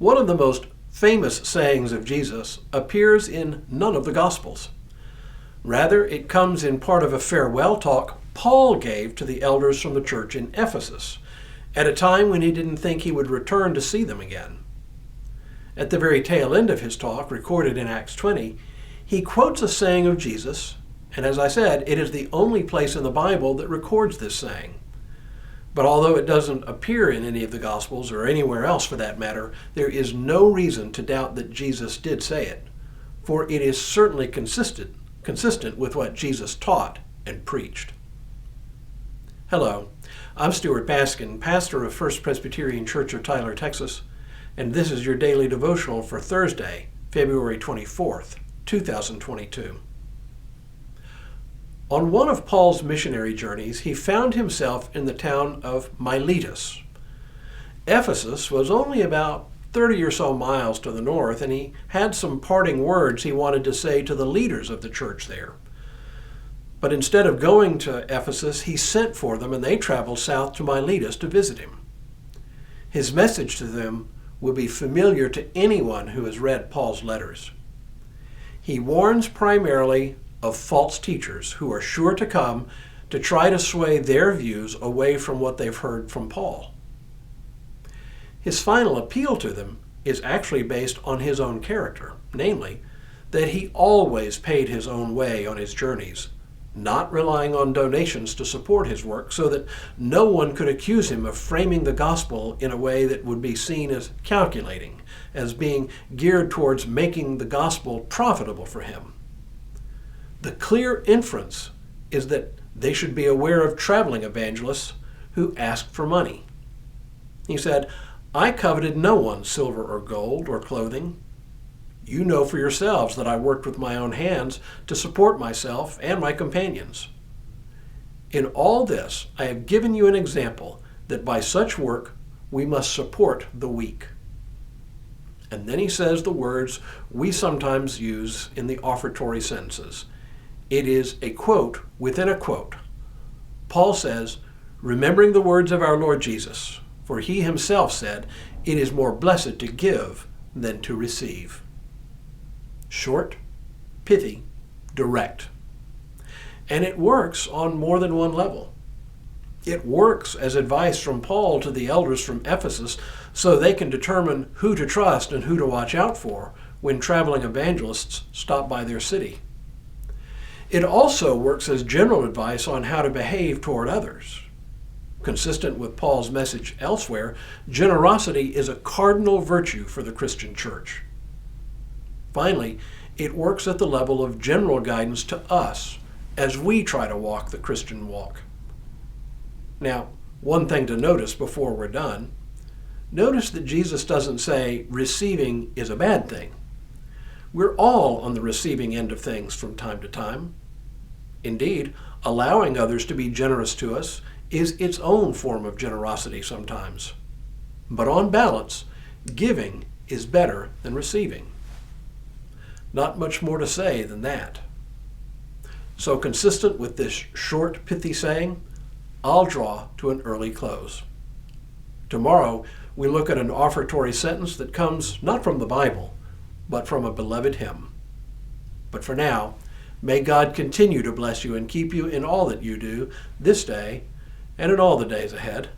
One of the most famous sayings of Jesus appears in none of the Gospels. Rather, it comes in part of a farewell talk Paul gave to the elders from the church in Ephesus, at a time when he didn't think he would return to see them again. At the very tail end of his talk, recorded in Acts 20, he quotes a saying of Jesus, and as I said, it is the only place in the Bible that records this saying. But although it doesn't appear in any of the Gospels, or anywhere else for that matter, there is no reason to doubt that Jesus did say it, for it is certainly consistent with what Jesus taught and preached. Hello, I'm Stuart Baskin, pastor of First Presbyterian Church of Tyler, Texas, and this is your daily devotional for Thursday, February 24th, 2022. On one of Paul's missionary journeys, he found himself in the town of Miletus. Ephesus was only about 30 or so miles to the north, and he had some parting words he wanted to say to the leaders of the church there. But instead of going to Ephesus, he sent for them, and they traveled south to Miletus to visit him. His message to them will be familiar to anyone who has read Paul's letters. He warns primarily of false teachers who are sure to come to try to sway their views away from what they've heard from Paul. His final appeal to them is actually based on his own character, namely, that he always paid his own way on his journeys, not relying on donations to support his work, so that no one could accuse him of framing the gospel in a way that would be seen as calculating, as being geared towards making the gospel profitable for him. The clear inference is that they should be aware of traveling evangelists who asked for money. He said, "I coveted no one's silver or gold or clothing. You know for yourselves that I worked with my own hands to support myself and my companions. In all this, I have given you an example that by such work we must support the weak." And then he says the words we sometimes use in the offertory sentences. It is a quote within a quote. Paul says, remembering the words of our Lord Jesus, for he himself said, "It is more blessed to give than to receive." Short, pithy, direct. And it works on more than one level. It works as advice from Paul to the elders from Ephesus so they can determine who to trust and who to watch out for when traveling evangelists stop by their city. It also works as general advice on how to behave toward others. Consistent with Paul's message elsewhere, generosity is a cardinal virtue for the Christian church. Finally, it works at the level of general guidance to us as we try to walk the Christian walk. Now, one thing to notice before we're done, notice that Jesus doesn't say receiving is a bad thing. We're all on the receiving end of things from time to time. Indeed, allowing others to be generous to us is its own form of generosity sometimes. But on balance, giving is better than receiving. Not much more to say than that. So consistent with this short, pithy saying, I'll draw to an early close. Tomorrow, we look at an offertory sentence that comes not from the Bible, but from a beloved hymn. But for now, may God continue to bless you and keep you in all that you do this day and in all the days ahead.